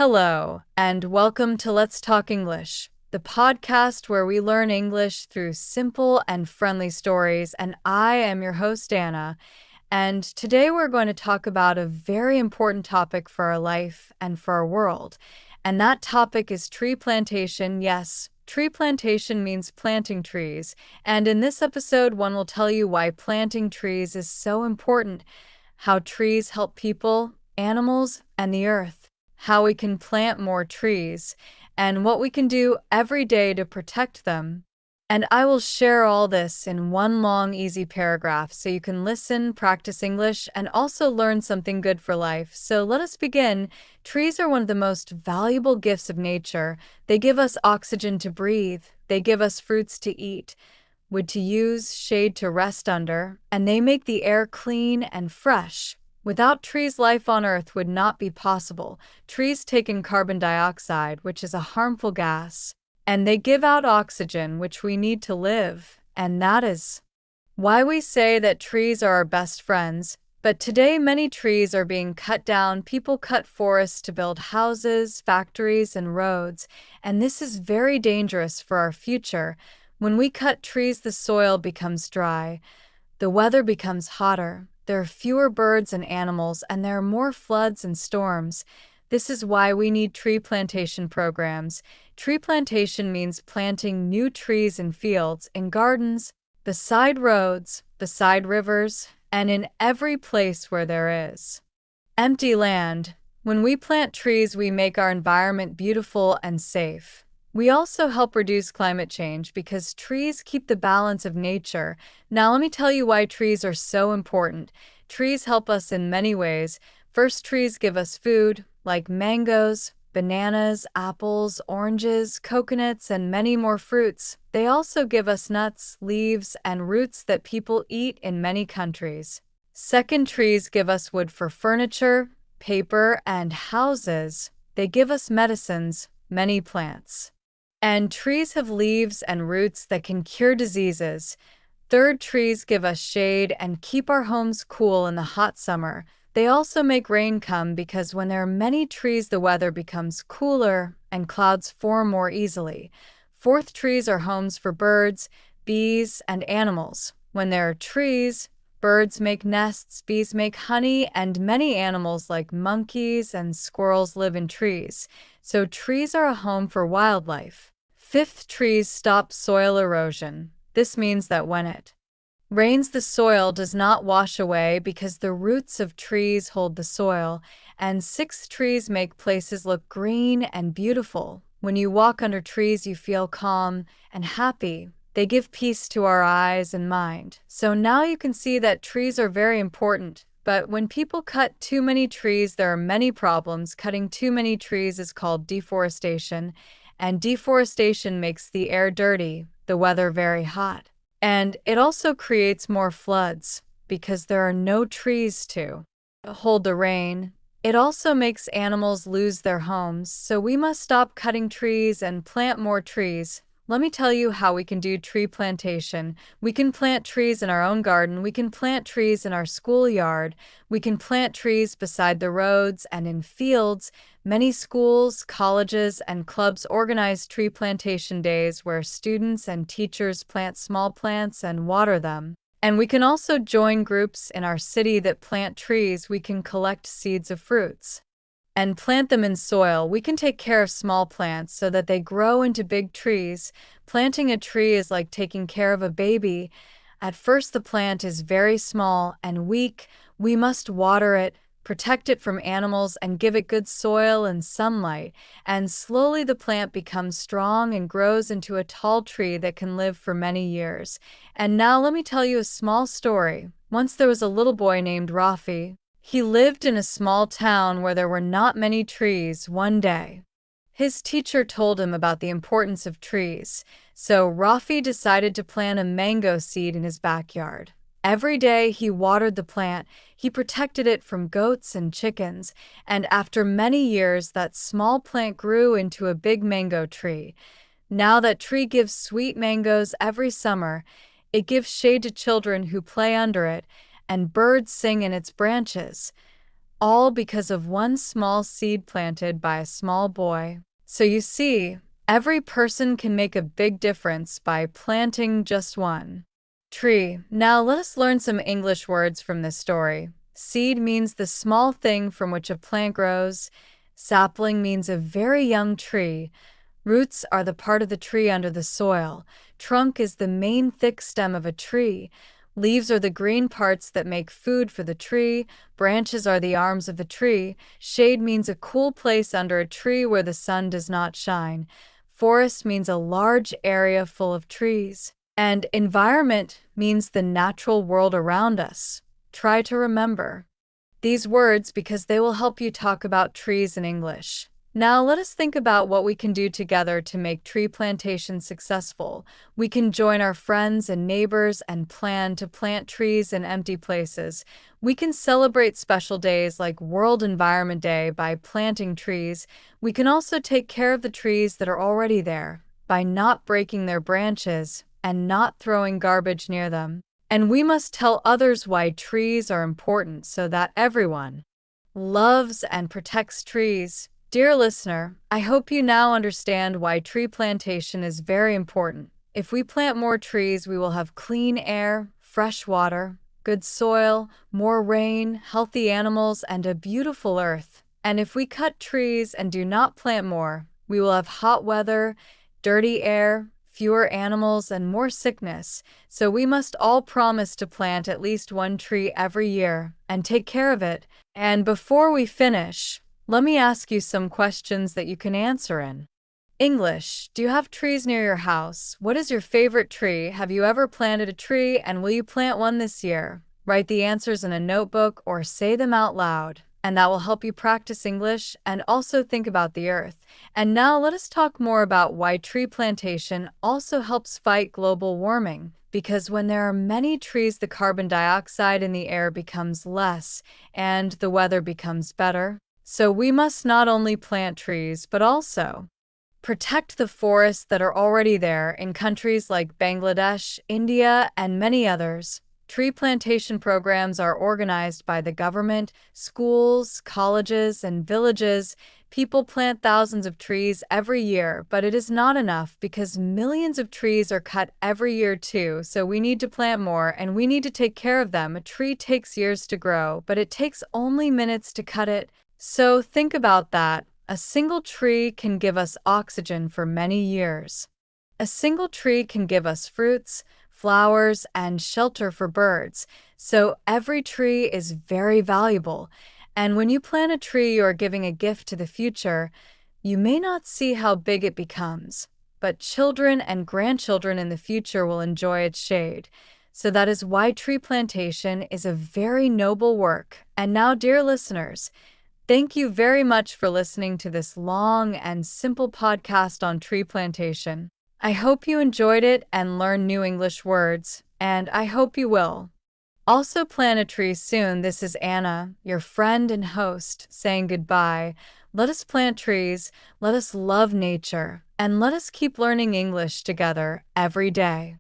Hello, and welcome to Let's Talk English, the podcast where we learn English through simple and friendly stories. And I am your host, Anna. And today we're going to talk about a very important topic for our life and for our world. And that topic is tree plantation. Yes, tree plantation means planting trees. And in this episode, one will tell you why planting trees is so important, how trees help people, animals, and the earth, how we can plant more trees, and what we can do every day to protect them. And I will share all this in one long, easy paragraph so you can listen, practice English, and also learn something good for life. So let us begin. Trees are one of the most valuable gifts of nature. They give us oxygen to breathe, they give us fruits to eat, wood to use, shade to rest under, and they make the air clean and fresh. Without trees, life on Earth would not be possible. Trees take in carbon dioxide, which is a harmful gas, and they give out oxygen, which we need to live. And that is why we say that trees are our best friends. But today, many trees are being cut down. People cut forests to build houses, factories, and roads, and this is very dangerous for our future. When we cut trees, the soil becomes dry, the weather becomes hotter, there are fewer birds and animals, and there are more floods and storms. This is why we need tree plantation programs. Tree plantation means planting new trees in fields, in gardens, beside roads, beside rivers, and in every place where there is empty land. When we plant trees, we make our environment beautiful and safe. We also help reduce climate change because trees keep the balance of nature. Now, let me tell you why trees are so important. Trees help us in many ways. First, trees give us food, like mangoes, bananas, apples, oranges, coconuts, and many more fruits. They also give us nuts, leaves, and roots that people eat in many countries. Second, trees give us wood for furniture, paper, and houses. They give us medicines, many plants. And trees have leaves and roots that can cure diseases. Third, trees give us shade and keep our homes cool in the hot summer. They also make rain come because when there are many trees, the weather becomes cooler and clouds form more easily. Fourth, trees are homes for birds, bees, and animals. When there are trees, birds make nests, bees make honey, and many animals like monkeys and squirrels live in trees. So trees are a home for wildlife. Fifth, trees stop soil erosion. This means that when it rains, the soil does not wash away because the roots of trees hold the soil. And sixth, trees make places look green and beautiful. When you walk under trees, you feel calm and happy. They give peace to our eyes and mind. So now you can see that trees are very important. But when people cut too many trees, there are many problems. Cutting too many trees is called deforestation, and deforestation makes the air dirty, the weather very hot. And it also creates more floods because there are no trees to hold the rain. It also makes animals lose their homes, so we must stop cutting trees and plant more trees. Let me tell you how we can do tree plantation. We can plant trees in our own garden. We can plant trees in our schoolyard. We can plant trees beside the roads and in fields. Many schools, colleges, and clubs organize tree plantation days where students and teachers plant small plants and water them. And we can also join groups in our city that plant trees. We can collect seeds of fruits and plant them in soil. We can take care of small plants so that they grow into big trees. Planting a tree is like taking care of a baby. At first, the plant is very small and weak. We must water it, protect it from animals, and give it good soil and sunlight. And slowly the plant becomes strong and grows into a tall tree that can live for many years. And now let me tell you a small story. Once there was a little boy named Rafi. He lived in a small town where there were not many trees. One day, his teacher told him about the importance of trees, so Rafi decided to plant a mango seed in his backyard. Every day he watered the plant, he protected it from goats and chickens, and after many years that small plant grew into a big mango tree. Now that tree gives sweet mangoes every summer. It gives shade to children who play under it, and birds sing in its branches. all because of one small seed planted by a small boy. So you see, every person can make a big difference by planting just one tree. Now let us learn some English words from this story. Seed means the small thing from which a plant grows. Sapling means a very young tree. Roots are the part of the tree under the soil. Trunk is the main thick stem of a tree. Leaves are the green parts that make food for the tree. Branches are the arms of the tree. Shade means a cool place under a tree where the sun does not shine. Forest means a large area full of trees. And environment means the natural world around us. Try to remember these words because they will help you talk about trees in English. Now let us think about what we can do together to make tree plantation successful. We can join our friends and neighbors and plan to plant trees in empty places. We can celebrate special days like World Environment Day by planting trees. We can also take care of the trees that are already there by not breaking their branches and not throwing garbage near them. And we must tell others why trees are important so that everyone loves and protects trees. Dear listener, I hope you now understand why tree plantation is very important. If we plant more trees, we will have clean air, fresh water, good soil, more rain, healthy animals, and a beautiful earth. And if we cut trees and do not plant more, we will have hot weather, dirty air, fewer animals, and more sickness. So we must all promise to plant at least one tree every year and take care of it. And before we finish, let me ask you some questions that you can answer in English. Do you have trees near your house? What is your favorite tree? Have you ever planted a tree, and will you plant one this year? Write the answers in a notebook or say them out loud, and that will help you practice English and also think about the earth. And now let us talk more about why tree plantation also helps fight global warming. Because when there are many trees, the carbon dioxide in the air becomes less and the weather becomes better. So we must not only plant trees, but also protect the forests that are already there in countries like Bangladesh, India, and many others. Tree plantation programs are organized by the government, schools, colleges, and villages. People plant thousands of trees every year, but it is not enough because millions of trees are cut every year too, so we need to plant more and we need to take care of them. A tree takes years to grow, but it takes only minutes to cut it. So think about that. A single tree can give us oxygen for many years. A single tree can give us fruits, flowers, and shelter for birds. So every tree is very valuable. And when you plant a tree, you are giving a gift to the future. You may not see how big it becomes, but children and grandchildren in the future will enjoy its shade. So that is why tree plantation is a very noble work. And now, dear listeners, thank you very much for listening to this long and simple podcast on tree plantation. I hope you enjoyed it and learned new English words, and I hope you will also plant a tree soon. This is Anna, your friend and host, saying goodbye. Let us plant trees, let us love nature, and let us keep learning English together every day.